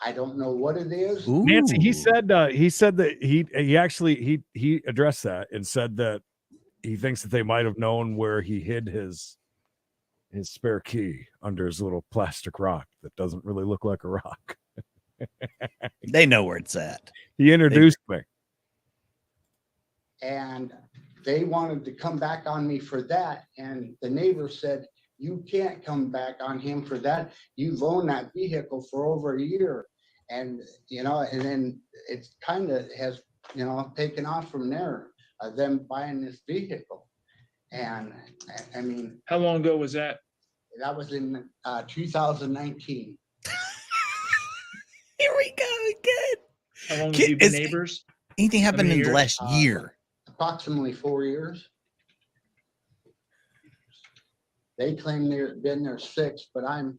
I don't know what it is. Nancy, he Ooh. said that he actually addressed that and said that he thinks that they might have known where he hid his spare key under his little plastic rock that doesn't really look like a rock. They know where it's at. He introduced me. And they wanted to come back on me for that. And the neighbor said, you can't come back on him for that. You've owned that vehicle for over a year. And, you know, and then it kind of has, you know, taken off from there, them buying this vehicle. And I mean, How long ago was that? that was in 2019. Here we go again. How long have you been Is neighbors? anything How happened many in the years? last year? Approximately 4 years. They claim they've been there 6, but I'm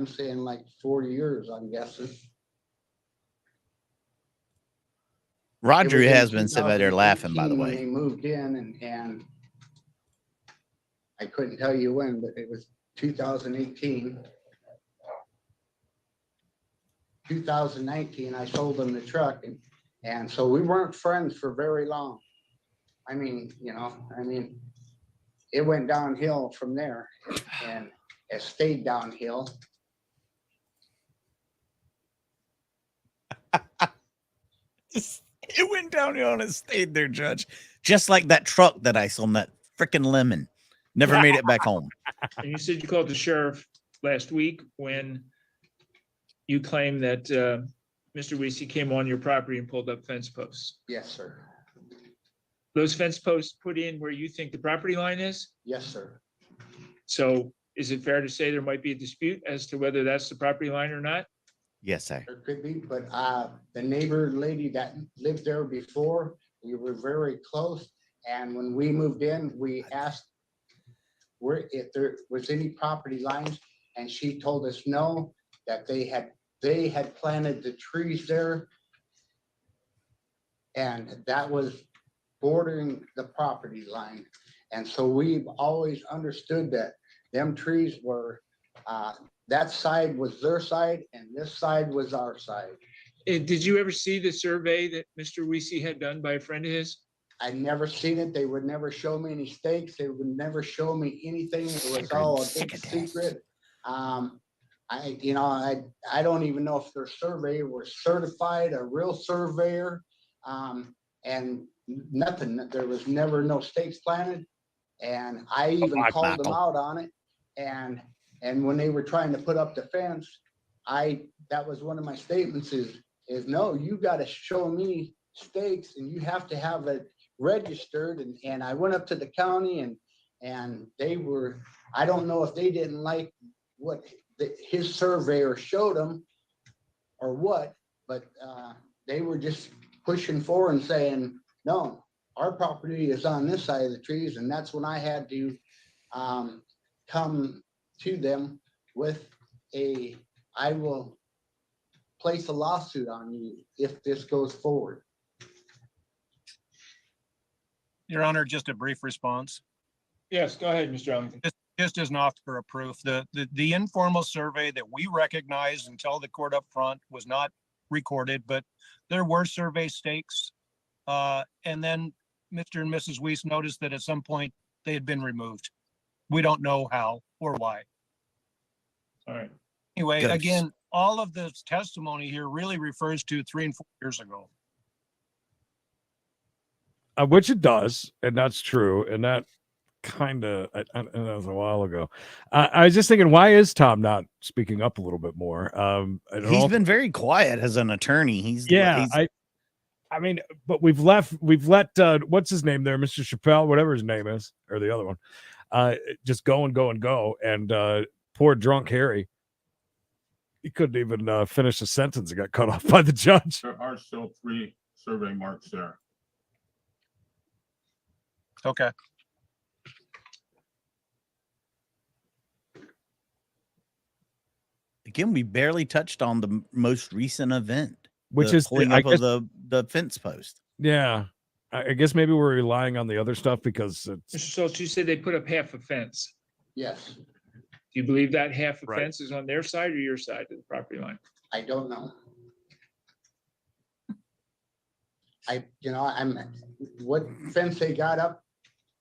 saying like 4 years, I'm guessing. Roger It was in has been sitting there laughing, by the 2018 when way. they moved in and I couldn't tell you when, but it was 2018. 2019, I sold them the truck and so we weren't friends for very long. I mean, you know, it went downhill from there and it stayed downhill. It went downhill and it stayed there, Judge. Just like that truck that I sold, that freaking lemon. Never made it back home. And you said you called the sheriff last week when you claimed that Mr. Weesey came on your property and pulled up fence posts. Yes, sir. Those fence posts put in where you think the property line is? Yes, sir. So is it fair to say there might be a dispute as to whether that's the property line or not? Yes, sir. There could be, but the neighbor lady that lived there before, we were very close. And when we moved in, we asked if there was any property lines, and she told us no, that they had planted the trees there. And that was bordering the property line. And so we've always understood that them trees were, that side was their side and this side was our side. Did you ever see the survey that Mr. Weesey had done by a friend of his? I never seen it. They would never show me any stakes. They would never show me anything. It was all a big secret. I don't even know if their surveyor was certified, a real surveyor, and nothing. There was never no stakes planted. And I even called them out on it. And when they were trying to put up the fence, that was one of my statements is no, you got to show me stakes and you have to have it registered. And I went up to the county and they were, I don't know if they didn't like what his surveyor showed them or what, but they were just pushing for and saying, no, our property is on this side of the trees. And that's when I had to come to them with I will place a lawsuit on you if this goes forward. Your Honor, just a brief response. Yes, go ahead, Mr. Ellington. Just as an offer of proof, the informal survey that we recognized and tell the court up front was not recorded, but there were survey stakes. And then Mr. and Mrs. Weiss noticed that at some point they had been removed. We don't know how or why. All right. Anyway, Good. again, all of this testimony here really refers to 3 and 4 years ago. Which it does, and that's true, and that kind of that was a while ago. I was just thinking, why is Tom not speaking up a little bit more? He's been very quiet as an attorney. He's I mean, but we've let what's his name there, Mr. Chappelle, whatever his name is, or the other one, just go and go and go, and poor drunk Harry, he couldn't even finish a sentence and got cut off by the judge. There are still 3 survey marks there. Okay. Again, we barely touched on the most recent event, Which the is pulling I up guess, of the fence post. yeah. I guess maybe we're relying on the other stuff because it's Mr. Schultz, you said they put up half a fence. Yes, Do you believe that half a Right. fence is on their side or your side of the property line? I don't know. What fence they got up,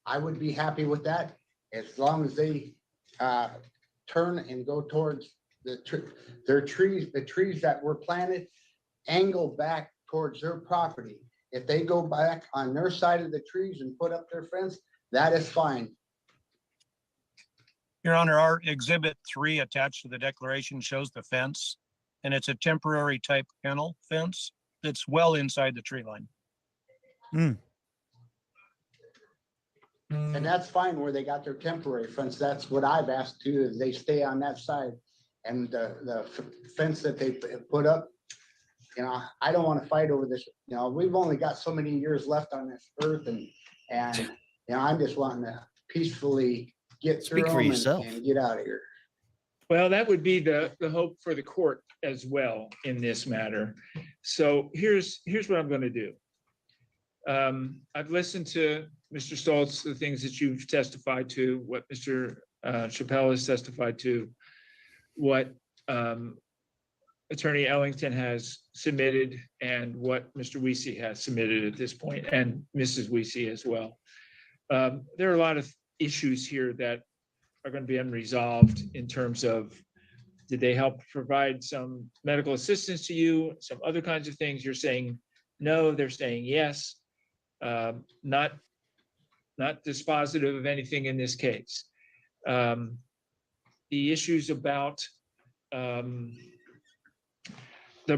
I would be happy with that as long as they turn and go towards their trees, the trees that were planted, angle back towards their property. if they go back on their side of the trees and put up their fence, that is fine. Your Honor, our exhibit 3 attached to the declaration shows the fence, and it's a temporary type kennel fence that's well inside the tree line. And that's fine where they got their temporary fence. That's what I've asked too, is they stay on that side. And the fence that they put up, you know, I don't want to fight over this. You know, we've only got so many years left on this earth, and you know, I'm just wanting to peacefully get through Speak for them yourself. and get out of here. Well, that would be the hope for the court as well in this matter. So here's what I'm going to do. I've listened to Mr. Stoltz, the things that you've testified to, what Mr. Chappelle has testified to, what Attorney Ellington has submitted, and what Mr. Weesey has submitted at this point, and Mrs. Weesey as well. There are a lot of issues here that are going to be unresolved in terms of, did they help provide some medical assistance to you, some other kinds of things? You're saying no, they're saying yes. Not dispositive of anything in this case. The issues about the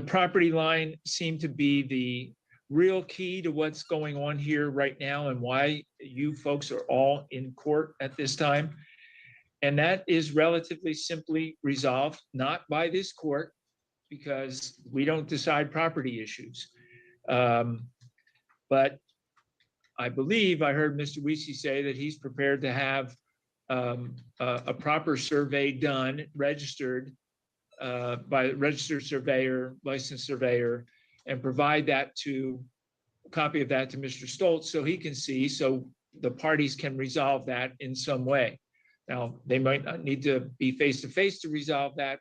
property line seem to be the real key to what's going on here right now and why you folks are all in court at this time. And that is relatively simply resolved, not by this court, because we don't decide property issues. But I believe I heard Mr. Weesey say that he's prepared to have a proper survey done, registered by a registered surveyor, licensed surveyor, and provide that to a copy of that to Mr. Stoltz so he can see, so the parties can resolve that in some way. Now, they might not need to be face-to-face to resolve that.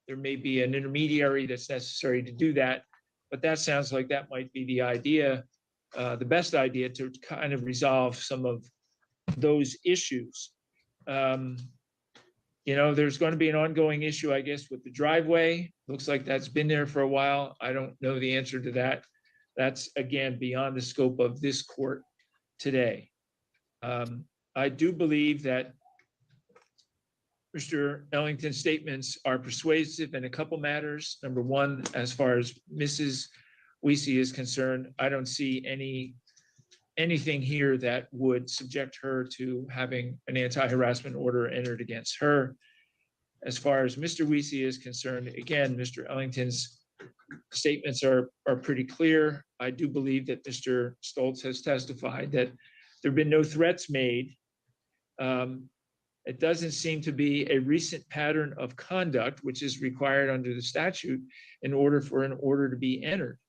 There may be an intermediary that's necessary to do that, but that sounds like that might be the idea, the best idea to kind of resolve some of those issues. You know, there's going to be an ongoing issue, I guess, with the driveway. Looks like that's been there for a while. I don't know the answer to that. That's, again, beyond the scope of this court today. I do believe that Mr. Ellington's statements are persuasive in a couple matters. Number one, as far as Mrs. Weesey is concerned, I don't see anything here that would subject her to having an anti-harassment order entered against her. As far as Mr. Weesey is concerned, again, Mr. Ellington's statements are pretty clear. I do believe that Mr. Stoltz has testified that there have been no threats made. It doesn't seem to be a recent pattern of conduct, which is required under the statute in order for an order to be entered.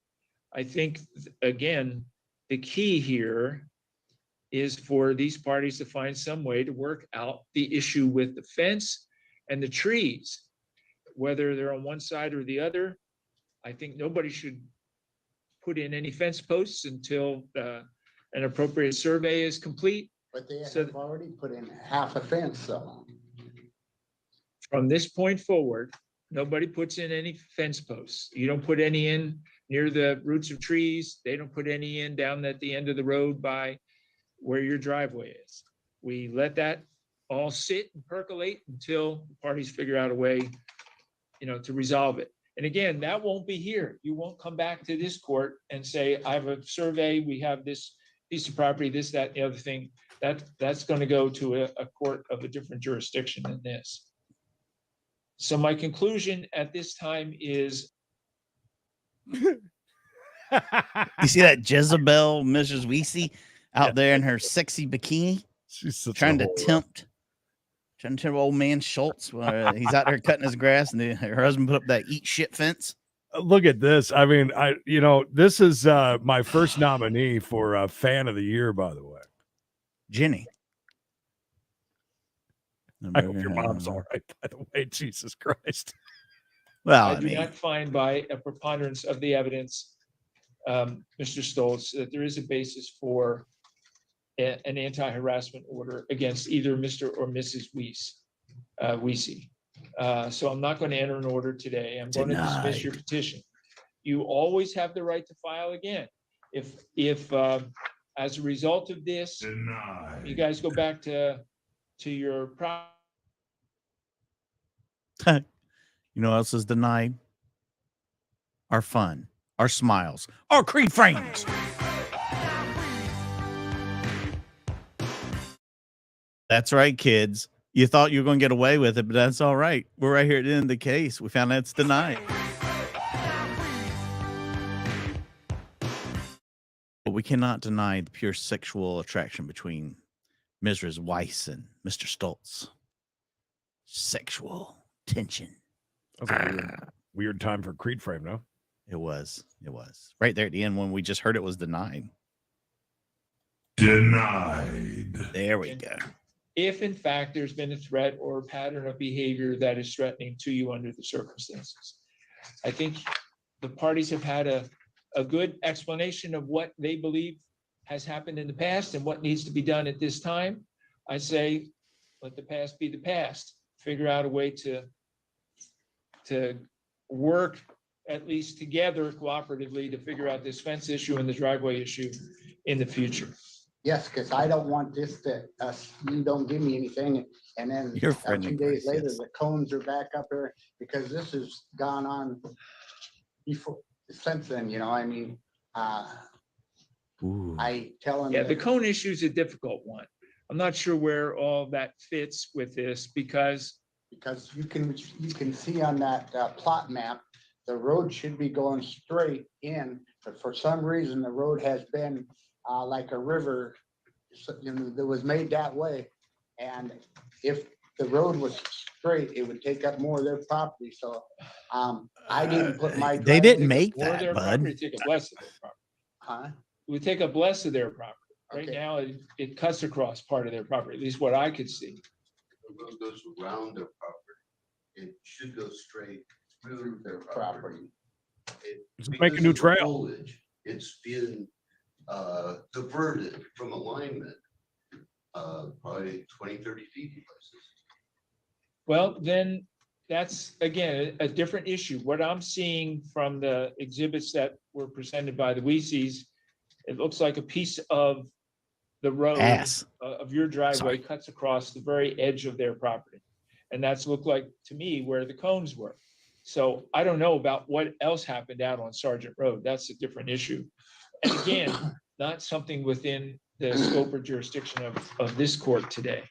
I think, again, the key here is for these parties to find some way to work out the issue with the fence and the trees, whether they're on one side or the other. I think nobody should put in any fence posts until an appropriate survey is complete. But they have already put in half a fence, so. From this point forward, nobody puts in any fence posts. You don't put any in near the roots of trees. They don't put any in down at the end of the road by where your driveway is. We let that all sit and percolate until the parties figure out a way, you know, to resolve it. And again, that won't be here. You won't come back to this court and say, I have a survey, we have this piece of property, this, that, the other thing. That's going to go to a court of a different jurisdiction than this. So my conclusion at this time is. You see that Jezebel, Mrs. Weesey, out there in her sexy bikini? She's trying to tempt old man Schultz. He's out there cutting his grass, and her husband put up that eat shit fence. Look at this. I mean, this is my first nominee for fan of the year, by the way. Jenny. I hope your mom's all right, by the way. Jesus Christ. Well, I do not find by a preponderance of the evidence, Mr. Stoltz, that there is a basis for an anti-harassment order against either Mr. or Mrs. Weesey. So I'm not going to enter an order today. I'm going to dismiss your petition. You always have the right to file again. If as a result of this, you guys go back to your You know what else is denied? Our fun, our smiles, our Creed frames. That's right, kids. You thought you were going to get away with it, but that's all right. We're right here at the end of the case. We found out it's denied. But we cannot deny the pure sexual attraction between Mrs. Weiss and Mr. Stoltz. Sexual tension. That was a weird time for Creed frame, no? It was. Right there at the end when we just heard it was denied. Denied. There we go. If in fact there's been a threat or a pattern of behavior that is threatening to you under the circumstances. I think the parties have had a good explanation of what they believe has happened in the past and what needs to be done at this time. I say, let the past be the past. Figure out a way to work at least together cooperatively to figure out this fence issue and the driveway issue in the future. Yes, because I don't want this to, you don't give me anything, and then You're a friendly, few days Chris, later, yes. the cones are back up there, because this has gone on before, since then, you know, I mean, Ooh. I tell them. Yeah, the cone issue is a difficult one. I'm not sure where all that fits with this because you can see on that plot map, the road should be going straight in, but for some reason, the road has been like a river, you know, that was made that way. And if the road was straight, it would take up more of their property. So I didn't put my. They didn't driveway- make or that, their bud. property take up less of their property. Huh? It would take up less of their property. Right Okay. now, it cuts across part of their property, at least what I could see. The road goes around their property. It should go straight through their property. Just make a new Because of the trail. foliage, it's been diverted from alignment, probably 20, 30 feet in places. Well, then that's again a different issue. What I'm seeing from the exhibits that were presented by the Weeseys, it looks like a piece of the road of your driveway cuts across the very edge of their property. And that's looked like to me where the cones were. So I don't know about what else happened out on Sergeant Road. That's a different issue. And again, not something within the scope or jurisdiction of this court today.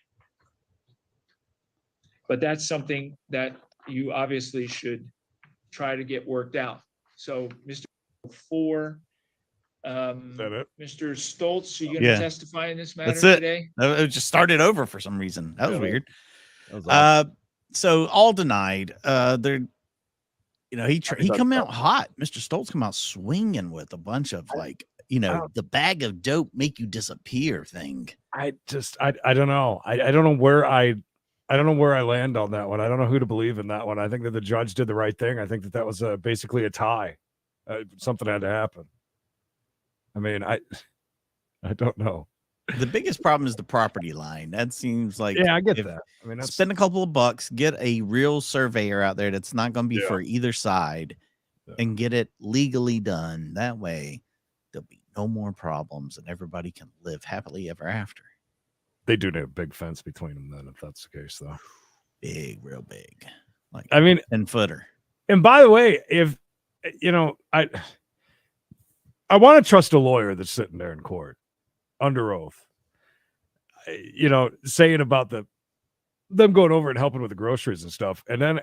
But that's something that you obviously should try to get worked out. So Mr. Mr. Stoltz, are you going to testify in this matter That's it. today? It just started over for some reason. That was Really? weird. That was awesome. So all denied. They're, you know, he come out hot. Mr. Stoltz come out swinging with a bunch of like, you know, the bag of dope make you disappear thing. I don't know. I don't know where I don't know where I land on that one. I don't know who to believe in that one. I think that the judge did the right thing. I think that was basically a tie. Something had to happen. I mean, I don't know. The biggest problem is the property line. That seems like, yeah, I get that. I mean, spend a couple of bucks, get a real surveyor out there that's not going to be for either side, and get it legally done. That way, there'll be no more problems, and everybody can live happily ever after. They do need a big fence between them, then, if that's the case, though. Big, real big. Like, I mean, 10-footer. And by the way, if you know, I want to trust a lawyer that's sitting there in court under oath, you know, saying about them going over and helping with the groceries and stuff, and then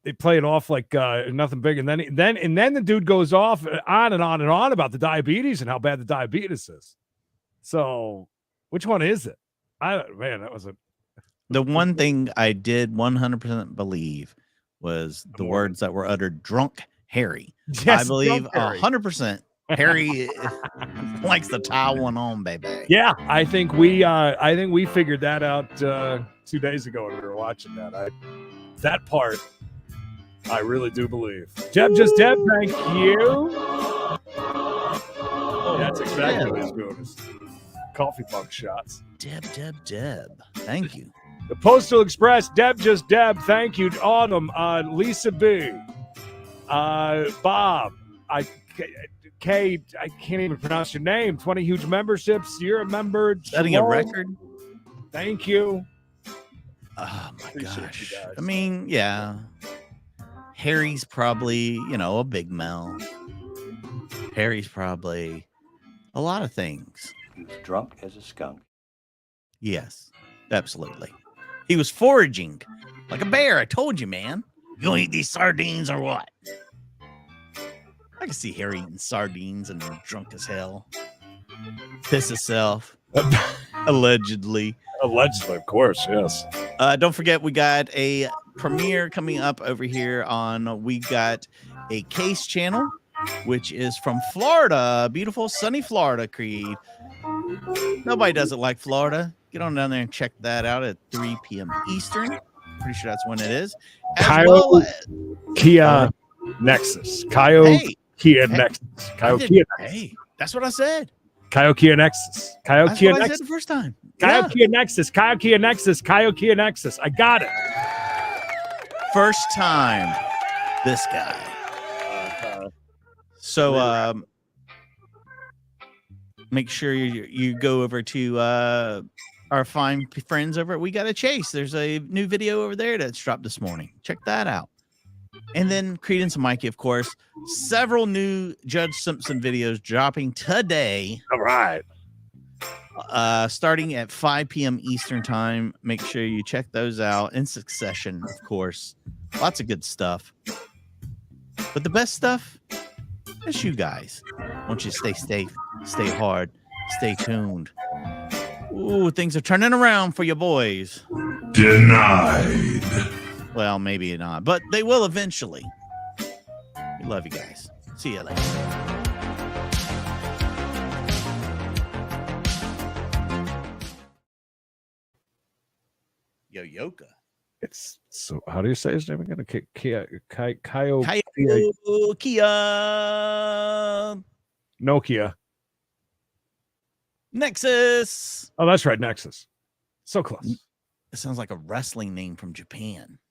they play it off like nothing big, and then the dude goes off on and on and on about the diabetes and how bad the diabetes is. So, which one is it? Man, that was the one thing I did 100% believe was the words that were uttered, drunk Harry. Yes, I believe drunk Harry. 100% Harry likes to tie one on, baby. Yeah, I think we figured that out 2 days ago when we were watching that. That part I really do believe. Deb, thank you. That's exactly what he's doing. Coffee mug shots. Deb. Thank you. The Postal Express, Deb, thank you. Autumn, Lisa B, Bob, K, I can't even pronounce your name. 20 huge memberships. You're a member. Setting a Shalom. record. Thank you. Oh my Appreciate you gosh. guys. I mean, yeah. Harry's probably, a big Mel. Harry's probably a lot of things. He was drunk as a skunk. Yes, absolutely. He was foraging like a bear. I told you, man. You gonna eat these sardines or what? I can see Harry eating sardines and drunk as hell. Piss himself. Allegedly. Allegedly, of course, yes. Don't forget, we got a premiere coming up over here on We Got a Case channel, which is from Florida. Beautiful, sunny Florida, Creed. Nobody does it like Florida. Get on down there and check that out at 3 p.m. Eastern. Pretty sure that's when it is. As well as, Kia Nexus. Kyle Kia hey, Nexus. Kyle I did- Kia hey, that's what I said. Kyle Kia Nexus. Kyle That's Kia what I said Nexus. the first time. Kyle Yeah. Kia Nexus. Kyle Kia Nexus. Kyle Kia Nexus. I got it. First time. This guy. So make sure you go over to our fine friends over at We Got a Chase. There's a new video over there that's dropped this morning. Check that out. And then Creedence and Mikey, of course. Several new Judge Simpson videos dropping today. All right. Starting at 5 p.m. Eastern time. Make sure you check those out in succession, of course. Lots of good stuff. But the best stuff is you guys. Want you to stay safe, stay hard, stay tuned. Ooh, things are turning around for your boys. Denied. Well, maybe not, but they will eventually. We love you guys. See you later. Yo, Yoka. It's so. How do you say his name again? Kia. Kyle. Kia. Nokia. Nexus. Oh, that's right. Nexus. So close. It sounds like a wrestling name from Japan.